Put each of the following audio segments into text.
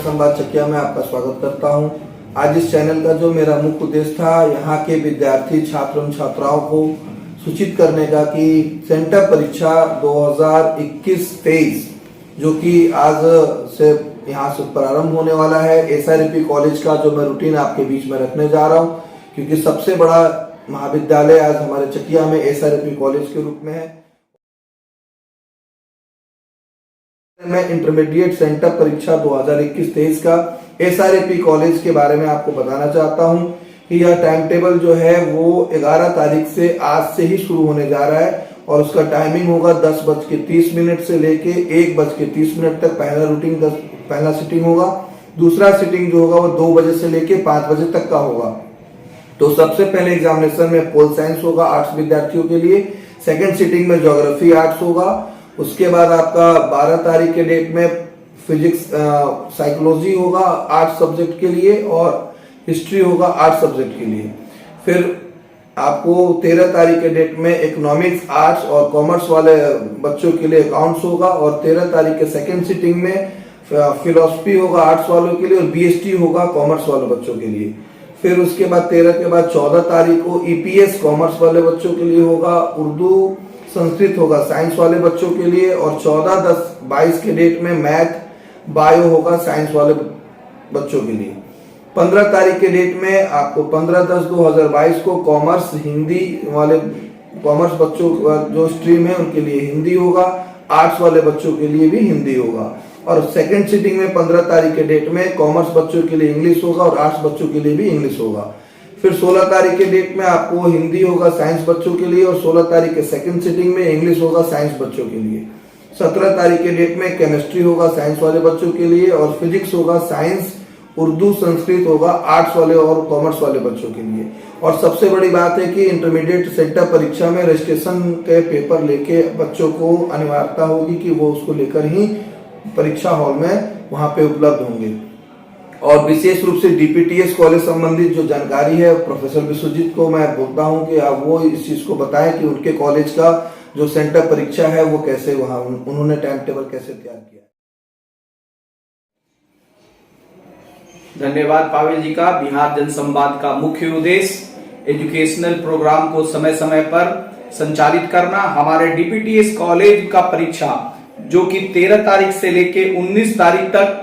जनसंवाद चकिया में आपका स्वागत करता हूं। आज इस चैनल का जो मेरा मुख्य उद्देश्य था, यहाँ के विद्यार्थी छात्र एवं छात्राओं को सूचित करने का कि सेंटर परीक्षा 2021-23 जो कि आज से यहाँ से प्रारंभ होने वाला है, एसआरपी कॉलेज का जो मैं रूटीन आपके बीच में रखने जा रहा हूँ, क्योंकि सबसे बड़ा महाविद्यालय आज हमारे चकिया में एसआरपी कॉलेज के रूप में है। मैं इंटरमीडिएट सेंटर परीक्षा 2021-23 का एसआरपी कॉलेज के बारे में आपको बताना चाहता हूं कि यह टाइम टेबल जो है वो 11 तारीख से आज से ही शुरू होने जा रहा है और उसका टाइमिंग होगा 10:30 से लेके 1:30 तक। पहला सिटिंग होगा। दूसरा सिटिंग जो होगा वो 2 बजे से लेके 5 बजे तक का होगा। तो सबसे पहले एग्जामिनेशन में पोल साइंस होगा आर्ट्स विद्यार्थियों के लिए। सेकेंड सिटिंग में ज्योग्राफी आर्ट्स होगा। उसके बाद आपका 12 तारीख के डेट में फिजिक्स साइकोलॉजी होगा आर्ट्स सब्जेक्ट के लिए और हिस्ट्री होगा आर्ट्स सब्जेक्ट के लिए। फिर आपको 13 तारीख के डेट में इकोनॉमिक्स आर्ट्स और कॉमर्स वाले बच्चों के लिए अकाउंट्स होगा और 13 तारीख के सेकेंड सिटिंग में फिलोसफी होगा आर्ट्स वालों के लिए और बीएसटी होगा कॉमर्स वाले बच्चों के लिए। फिर उसके बाद 13 के बाद 14 तारीख को ईपीएस कॉमर्स वाले बच्चों के लिए होगा, उर्दू संस्कृत होगा साइंस वाले बच्चों के लिए और 14-10-22 के डेट में मैथ बायो होगा साइंस वाले बच्चों के लिए। 15 तारीख के डेट में आपको 15-10-2022 को कॉमर्स हिंदी वाले कॉमर्स बच्चों का जो स्ट्रीम है उनके लिए हिंदी होगा, आर्ट्स वाले बच्चों के लिए भी हिंदी होगा। और सेकेंड सिटिंग में 15 तारीख के डेट में कॉमर्स बच्चों के लिए इंग्लिश होगा और आर्ट्स बच्चों के लिए भी इंग्लिश होगा। फिर 16 तारीख के डेट में आपको हिंदी होगा साइंस बच्चों के लिए और 16 तारीख के सेकंड सिटिंग में इंग्लिश होगा साइंस बच्चों के लिए। 17 तारीख के डेट में केमिस्ट्री होगा साइंस वाले बच्चों के लिए और फिजिक्स होगा साइंस, उर्दू संस्कृत होगा आर्ट्स वाले और कॉमर्स वाले बच्चों के लिए। और सबसे बड़ी बात है कि इंटरमीडिएट सेंटर परीक्षा में रजिस्ट्रेशन के पेपर लेके बच्चों को अनिवार्यता होगी कि वो उसको लेकर ही परीक्षा हॉल में वहां पे उपलब्ध होंगे। और विशेष रूप से डीपीटीएस कॉलेज संबंधित जो जानकारी है प्रोफेसर विश्वजीत को मैं बोलता हूं कि आप वो इस चीज को बताएं कि उनके कॉलेज का जो सेंटर परीक्षा है वो कैसे वहां उन्होंने टाइम टेबल कैसे तैयार किया। धन्यवाद पावेल जी का। बिहार जनसंवाद का मुख्य उद्देश्य एजुकेशनल प्रोग्राम को समय समय पर संचालित करना। हमारे डीपीटीएस कॉलेज का परीक्षा जो कि 13 तारीख से लेके 19 तारीख तक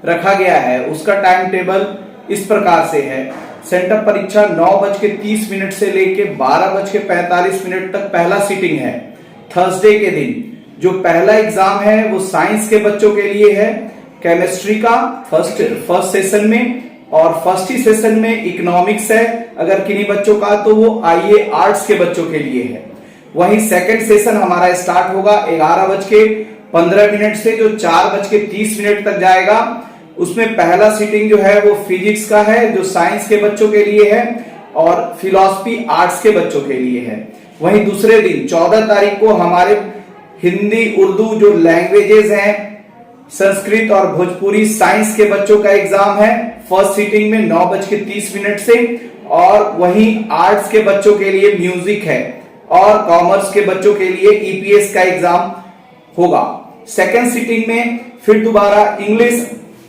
रखा गया है, उसका टाइम टेबल इस प्रकार से है। सेंटर परीक्षा 9:30 से लेके 12:45 तक पहला सिटिंग है। थर्सडे के दिन जो पहला एग्जाम है वो साइंस के बच्चों के लिए है, केमिस्ट्री का फर्स्ट सेशन में, और फर्स्ट ही सेशन में इकोनॉमिक्स है अगर किन्हीं बच्चों का, तो वो आईए आर्ट्स के बच्चों के लिए है। वहीं सेकंड सेशन हमारा स्टार्ट होगा 11:15 से जो 4:30 तक जाएगा। उसमें पहला सिटिंग जो है वो फिजिक्स का है जो साइंस के बच्चों के लिए है और फिलॉसफी आर्ट्स के बच्चों के लिए है। वहीं दूसरे दिन 14 तारीख को हमारे हिंदी उर्दू जो लैंग्वेजेस हैं, संस्कृत और भोजपुरी साइंस के बच्चों का एग्जाम है फर्स्ट सिटिंग में 9:30 से। और वहीं आर्ट्स के बच्चों के लिए म्यूजिक है और कॉमर्स के बच्चों के लिए ईपीएस का एग्जाम होगा। सेकेंड सिटिंग में फिर दोबारा इंग्लिश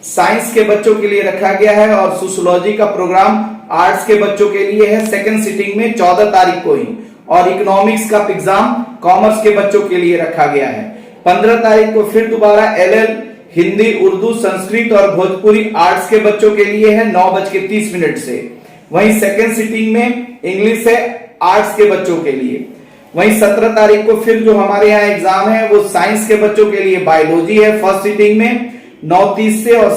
साइंस के बच्चों के लिए रखा गया है और सोशियोलॉजी का प्रोग्राम आर्ट्स के बच्चों के लिए है सेकेंड सिटिंग में 14 तारीख को ही। और इकोनॉमिक्स का एग्जाम कॉमर्स के बच्चों के लिए रखा गया है। 15 तारीख को फिर दोबारा एलएल हिंदी उर्दू संस्कृत और भोजपुरी आर्ट्स के बच्चों के लिए है 9:30 से। वहीं सेकेंड सिटिंग में इंग्लिश है आर्ट्स के बच्चों के लिए। वहीं 17 तारीख को फिर जो हमारे यहाँ एग्जाम है वो साइंस के बच्चों के लिए बायोलॉजी है फर्स्ट सिटिंग में 9:30 से और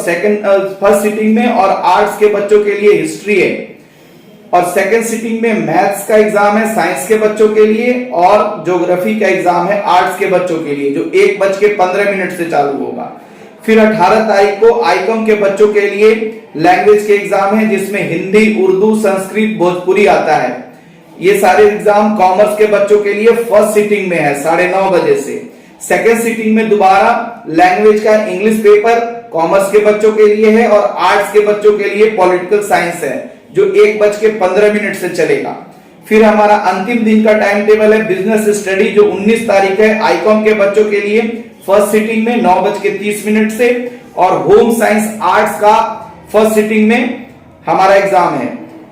फर्स्ट सिटिंग में, और आर्ट्स के बच्चों के लिए हिस्ट्री है। और सेकंड सिटिंग में मैथ्स का एग्जाम है साइंस के बच्चों के लिए और ज्योग्राफी का एग्जाम है आर्ट्स के बच्चों के लिए जो 1:15 से चालू होगा। फिर 18 तारीख को आईकॉम के बच्चों के लिए लैंग्वेज के एग्जाम है जिसमें हिंदी उर्दू संस्कृत भोजपुरी आता है। ये सारे एग्जाम कॉमर्स के बच्चों के लिए फर्स्ट सिटिंग में है 9:30 बजे से। सेकेंड सिटिंग में दोबारा लैंग्वेज का इंग्लिश पेपर कॉमर्स के बच्चों के लिए है और आर्ट्स के बच्चों के लिए पॉलिटिकल साइंस है जो 1:15 से चलेगा। फिर हमारा अंतिम दिन का टाइम टेबल है बिजनेस स्टडी जो 19 तारीख है आईकॉम के बच्चों के लिए फर्स्ट सिटिंग में 9:30 से और होम साइंस आर्ट्स का फर्स्ट सिटिंग में हमारा एग्जाम है,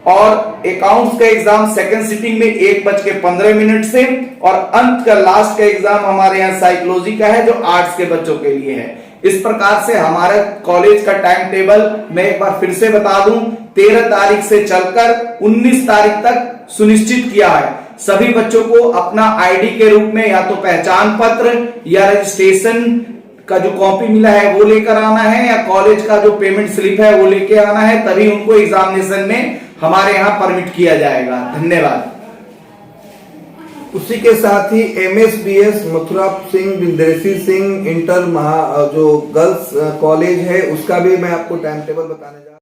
और अकाउंट्स का एग्जाम सेकंड सिटिंग में 1:15 से, और अंत का लास्ट का एग्जाम हमारे यहाँ साइकोलॉजी का है जो आर्ट्स के बच्चों के लिए है। इस प्रकार से हमारे कॉलेज का टाइम टेबल मैं एक बार फिर से बता दूं, 13 तारीख से चलकर 19 तारीख तक सुनिश्चित किया है। सभी बच्चों को अपना आईडी के रूप में या तो पहचान पत्र या रजिस्ट्रेशन का जो कॉपी मिला है वो लेकर आना है, या कॉलेज का जो पेमेंट स्लिप है वो लेके आना है, तभी उनको एग्जामिनेशन में हमारे यहाँ परमिट किया जाएगा। धन्यवाद। उसी के साथ ही MSBS मथुरा सिंह विदेशी सिंह इंटर जो गर्ल्स कॉलेज है उसका भी मैं आपको टाइम टेबल बताने जा रहा हूँ।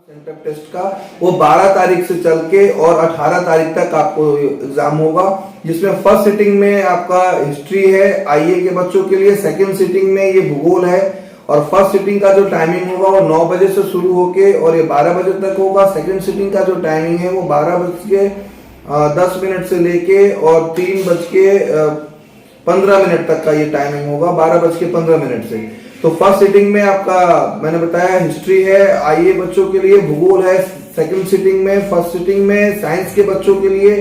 सेंटर टेस्ट का वो 12 तारीख से चल के और 18 तारीख तक आपको एग्जाम होगा, जिसमें फर्स्ट सिटिंग में आपका हिस्ट्री है IA के बच्चों के लिए, सेकंड सिटिंग में ये भूगोल है, और फर्स्ट सिटिंग का जो टाइमिंग होगा वो 9 बजे से शुरू होके और ये 12 बजे तक होगा। सेकंड सिटिंग का जो टाइमिंग है वो 12:10 से लेके और 3:15 तक का ये टाइमिंग होगा, 12:15 से। तो फर्स्ट सिटिंग में आपका मैंने बताया हिस्ट्री है IA बच्चों के लिए, भूगोल है सेकंड सिटिंग में, फर्स्ट सिटिंग में साइंस के बच्चों के लिए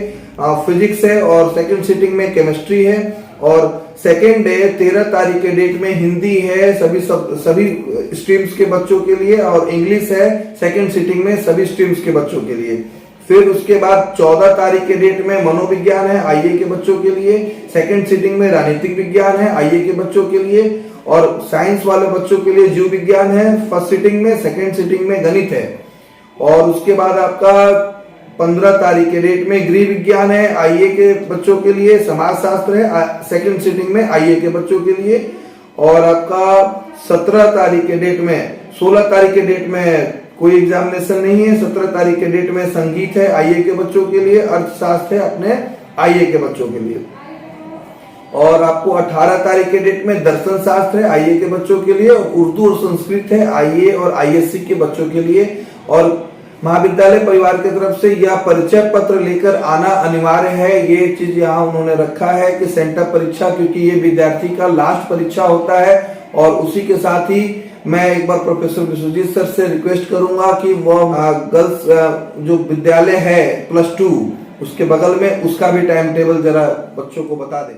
फिजिक्स है, और सेकंड सिटिंग में केमिस्ट्री है, और सेकेंड डे 13 तारीख के डेट में हिंदी है सभी स्ट्रीम्स के बच्चों के लिए, और इंग्लिश है सेकंड सिटिंग में सभी स्ट्रीम्स के बच्चों के लिए। फिर उसके बाद 14 तारीख के डेट में मनोविज्ञान है IA के बच्चों के लिए, सेकंड सिटिंग में राजनीतिक विज्ञान है IA के बच्चों के लिए, और साइंस वाले बच्चों के लिए जीव विज्ञान है फर्स्ट सिटिंग में, सेकंड सिटिंग में गणित है। और उसके बाद आपका 15 तारीख के डेट में गृह विज्ञान है IA के बच्चों के लिए, समाज शास्त्र है सेकंड सिटिंग में IA के बच्चों के लिए, और आपका 17 तारीख के डेट में 16 तारीख के डेट में कोई एग्जामिनेशन नहीं है, 17 तारीख के डेट में संगीत है IA के बच्चों के लिए, अर्थशास्त्र है अपने IA के बच्चों के लिए, और आपको 18 तारीख के डेट में दर्शन शास्त्र है IA के बच्चों के लिए, और उर्दू और संस्कृत है IA और ISC के बच्चों के लिए। और महाविद्यालय परिवार की तरफ से यह परिचय पत्र लेकर आना अनिवार्य है, ये चीज यहाँ उन्होंने रखा है कि सेंटर परीक्षा, क्योंकि ये विद्यार्थी का लास्ट परीक्षा होता है। और उसी के साथ ही मैं एक बार प्रोफेसर विश्वजीत सर से रिक्वेस्ट करूंगा कि वो गर्ल्स जो विद्यालय है +2 उसके बगल में उसका भी टाइम टेबल जरा बच्चों को बता दें।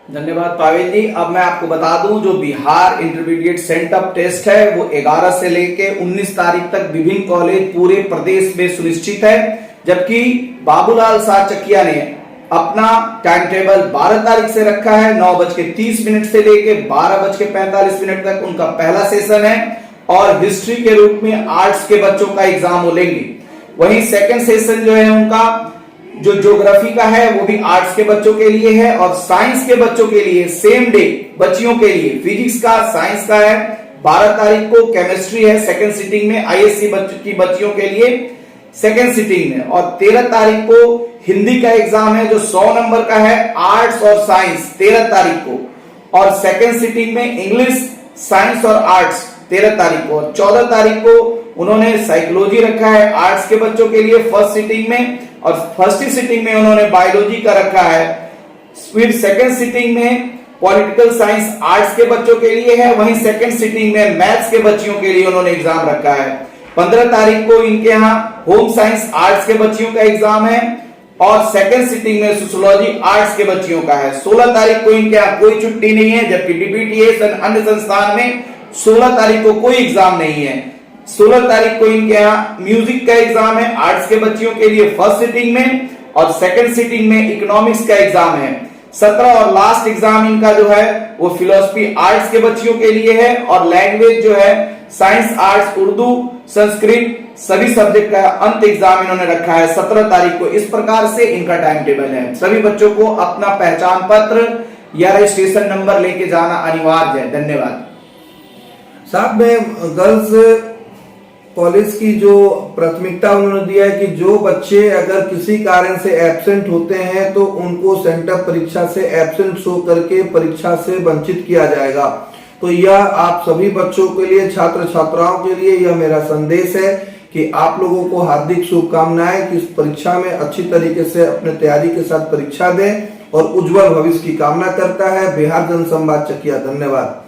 धन्यवाद पावेल जी। अब मैं आपको बता दूं जो बिहार इंटरमीडिएट सेंटअप टेस्ट है वो 11 से लेके 19 तारीख तक विभिन्न कॉलेज पूरे प्रदेश में सुनिश्चित है, जबकि बाबूलाल साहचकिया ने अपना टाइम टेबल 12 तारीख से रखा है। 9:30 से लेके 12:45 तक उनका पहला सेशन है, और हिस्ट्री के रूप में आर्ट्स के बच्चों का एग्जाम वो लेंगे। वहीं सेकंड सेशन जो है उनका जो ज्योग्राफी का है वो भी आर्ट्स के बच्चों के लिए है, और साइंस के बच्चों के लिए सेम डे बच्चियों के लिए फिजिक्स का साइंस का है 12 तारीख को, केमिस्ट्री है सेकंड सिटिंग में ISC की बच्चियों के लिए सेकंड सिटिंग में, और 13 तारीख को हिंदी का एग्जाम है जो 100 नंबर का है आर्ट्स और साइंस 13 तारीख को, और सेकंड सिटिंग में इंग्लिश साइंस और आर्ट्स 13 तारीख को। 14 तारीख को उन्होंने साइकोलॉजी रखा है आर्ट्स के बच्चों के लिए फर्स्ट सिटिंग में, और फर्स्ट सिटिंग में उन्होंने बायोलॉजी का रखा है। फिर सेकंड सिटिंग में पॉलिटिकल साइंस आर्ट्स के बच्चों के लिए है, वहीं सेकंड सिटिंग में मैथ्स के बच्चियों के लिए उन्होंने एग्जाम रखा है। 15 तारीख को इनके यहाँ होम साइंस आर्ट्स के बच्चियों का एग्जाम है, और सेकंड सिटिंग में सोशियोलॉजी आर्ट्स के बच्चियों का है। 16 तारीख को इनके यहाँ कोई छुट्टी नहीं है, जबकि DPTS अन्य संस्थान में 16 तारीख को कोई एग्जाम नहीं है। 16 तारीख को इनके यहाँ म्यूजिक का एग्जाम है आर्ट्स के बच्चियों के लिए फर्स्ट सिटिंग में, और सेकंड सिटिंग में इकोनॉमिक्स का एग्जाम है। 17 और लास्ट एग्जाम इनका जो है वो फिलोसफी आर्ट्स के बच्चियों के लिए है, और लैंग्वेज जो है साइंस आर्ट्स उर्दू संस्कृत सभी सब्जेक्ट का अंत एग्जाम इन्होंने रखा है 17 तारीख को। इस प्रकार से इनका टाइम टेबल है। सभी बच्चों को अपना पहचान पत्र या रजिस्ट्रेशन नंबर लेके जाना अनिवार्य है। धन्यवाद। साथ में गर्ल्स कॉलेज की जो प्राथमिकता उन्होंने दिया है कि जो बच्चे अगर किसी कारण से एब्सेंट होते हैं तो उनको सेंटर परीक्षा से एब्सेंट शो करके परीक्षा से वंचित किया जाएगा। तो यह आप सभी बच्चों के लिए, छात्र छात्राओं के लिए यह मेरा संदेश है कि आप लोगों को हार्दिक शुभकामनाएं कि इस परीक्षा में अच्छी तरीके से अपने तैयारी के साथ परीक्षा दें और उज्जवल भविष्य की कामना करता है। बिहार जनसंवाद चकिया, धन्यवाद।